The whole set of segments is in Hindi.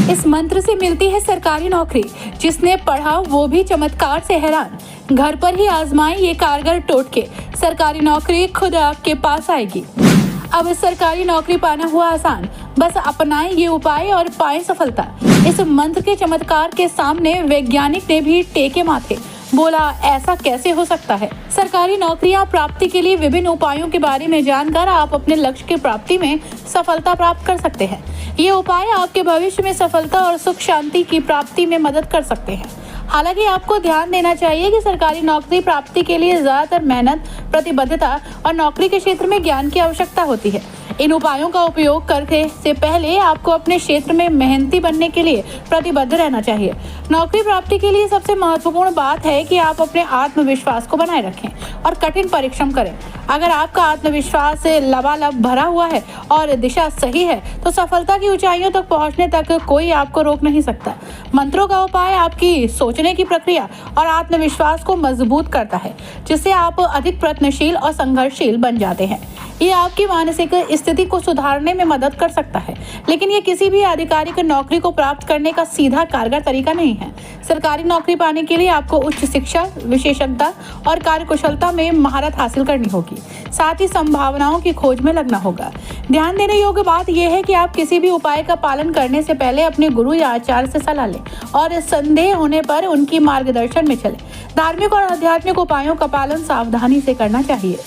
इस मंत्र से मिलती है सरकारी नौकरी। जिसने पढ़ा वो भी चमत्कार से हैरान। घर पर ही आजमाएं ये कारगर टोटके, सरकारी नौकरी खुद आपके पास आएगी। अब सरकारी नौकरी पाना हुआ आसान, बस अपनाएं ये उपाय और पाएं सफलता। इस मंत्र के चमत्कार के सामने वैज्ञानिक ने भी टेके माथे, बोला ऐसा कैसे हो सकता है। सरकारी नौकरियां प्राप्ति के लिए विभिन्न उपायों के बारे में जानकर आप अपने लक्ष्य की प्राप्ति में सफलता प्राप्त कर सकते हैं। ये उपाय आपके भविष्य में सफलता और सुख शांति की प्राप्ति में मदद कर सकते हैं। हालांकि आपको ध्यान देना चाहिए कि सरकारी नौकरी प्राप्ति के लिए ज्यादातर मेहनत, प्रतिबद्धता और नौकरी के क्षेत्र में ज्ञान की आवश्यकता होती है। इन उपायों का उपयोग करने से पहले आपको अपने क्षेत्र में मेहनती बनने के लिए प्रतिबद्ध रहना चाहिए। नौकरी प्राप्ति के लिए सबसे महत्वपूर्ण बात है कि आप अपने आत्मविश्वास को बनाए रखें और कठिन परिश्रम करें। अगर आपका आत्मविश्वास लबालब भरा हुआ है और दिशा सही है तो सफलता की ऊंचाइयों तक पहुंचने तक कोई आपको रोक नहीं सकता। मंत्रों का उपाय आपकी सोचने की प्रक्रिया और आत्मविश्वास को मजबूत करता है, जिससे आप अधिक प्रयत्नशील और संघर्षशील बन जाते हैं। ये आपकी मानसिक स्थिति को सुधारने में मदद कर सकता है, लेकिन ये किसी भी आधिकारिक नौकरी को प्राप्त करने का सीधा कारगर तरीका नहीं है। सरकारी नौकरी पाने के लिए आपको उच्च शिक्षा, विशेषज्ञता और कार्यकुशलता में महारत हासिल करनी होगी। साथ ही संभावनाओं की खोज में लगना होगा। ध्यान देने योग्य बात यह है कि आप किसी भी उपाय का पालन करने से पहले अपने गुरु या आचार्य से सलाह लें और संदेह होने पर उनकी मार्गदर्शन में चलें। धार्मिक और आध्यात्मिक उपायों का पालन सावधानी से करना चाहिए।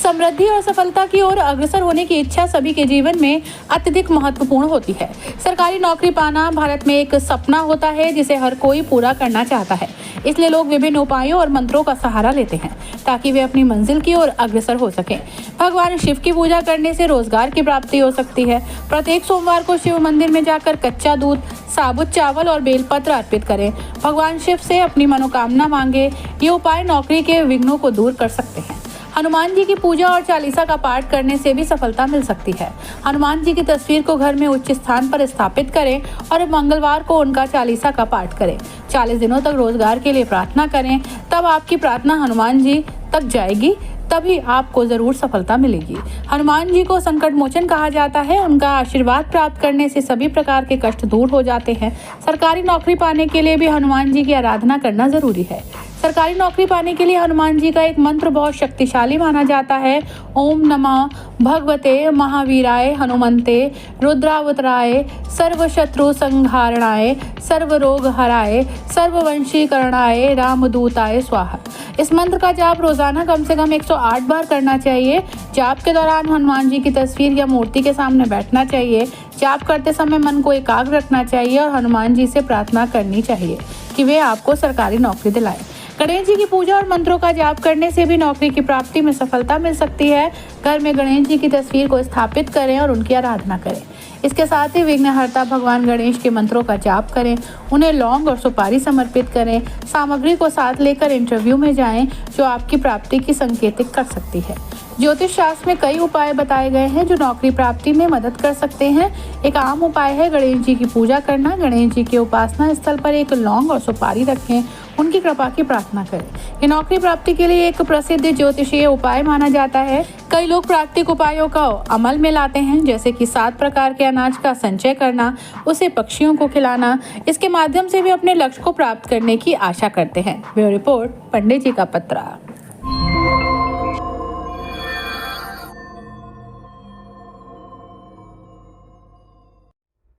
समृद्धि और सफलता की ओर अग्रसर होने की इच्छा सभी के जीवन में अत्यधिक महत्वपूर्ण होती है। सरकारी नौकरी पाना भारत में एक सपना होता है जिसे हर कोई पूरा करना चाहता है। इसलिए लोग विभिन्न उपायों और मंत्रों का सहारा लेते हैं ताकि वे अपनी मंजिल की ओर अग्रसर हो सकें। भगवान शिव की पूजा करने से रोजगार की प्राप्ति हो सकती है। प्रत्येक सोमवार को शिव मंदिर में जाकर कच्चा दूध, साबुत चावल और बेलपत्र अर्पित करें। भगवान शिव से अपनी मनोकामना मांगे। ये उपाय नौकरी के विघ्नों को दूर कर सकते हैं। हनुमान जी की पूजा और चालीसा का पाठ करने से भी सफलता मिल सकती है। हनुमान जी की तस्वीर को घर में उच्च स्थान पर स्थापित करें और मंगलवार को उनका चालीसा का पाठ करें। 40 दिनों तक रोजगार के लिए प्रार्थना करें। तब आपकी प्रार्थना हनुमान जी तक जाएगी, तभी आपको जरूर सफलता मिलेगी। हनुमान जी को संकट मोचन कहा जाता है। उनका आशीर्वाद प्राप्त करने से सभी प्रकार के कष्ट दूर हो जाते हैं। सरकारी नौकरी पाने के लिए भी हनुमान जी की आराधना करना जरूरी है। सरकारी नौकरी पाने के लिए हनुमान जी का एक मंत्र बहुत शक्तिशाली माना जाता है। ओम नमः भगवते महावीराय हनुमंते रुद्रावताराय सर्वशत्रु संहारणाय सर्वरोग हराय सर्ववंशीकरणाय रामदूताय स्वाहा। इस मंत्र का जाप रोजाना कम से कम 108 बार करना चाहिए। जाप के दौरान हनुमान जी की तस्वीर या मूर्ति के सामने बैठना चाहिए। जाप करते समय मन को एकाग्र रखना चाहिए और हनुमान जी से प्रार्थना करनी चाहिए कि वे आपको सरकारी नौकरी दिलाएं। गणेश जी की पूजा और मंत्रों का जाप करने से भी नौकरी की प्राप्ति में सफलता मिल सकती है। घर में गणेश जी की तस्वीर को स्थापित करें और उनकी आराधना करें। इसके साथ ही विघ्नहर्ता भगवान गणेश के मंत्रों का जाप करें। उन्हें लौंग और सुपारी समर्पित करें। सामग्री को साथ लेकर इंटरव्यू में जाएं, जो आपकी प्राप्ति की संकेतिक कर सकती है। ज्योतिष शास्त्र में कई उपाय बताए गए हैं जो नौकरी प्राप्ति में मदद कर सकते हैं। एक आम उपाय है गणेश जी की पूजा करना। गणेश जी के उपासना स्थल पर एक लौंग और सुपारी रखें, उनकी कृपा की प्रार्थना करें। ये नौकरी प्राप्ति के लिए एक प्रसिद्ध ज्योतिषीय उपाय माना जाता है। कई लोग प्राकृतिक उपायों का अमल में लाते हैं, जैसे कि 7 प्रकार के अनाज का संचय करना, उसे पक्षियों को खिलाना। इसके माध्यम से वे अपने लक्ष्य को प्राप्त करने की आशा करते हैं। ब्यूरो रिपोर्ट, पंडित जी का पत्रा।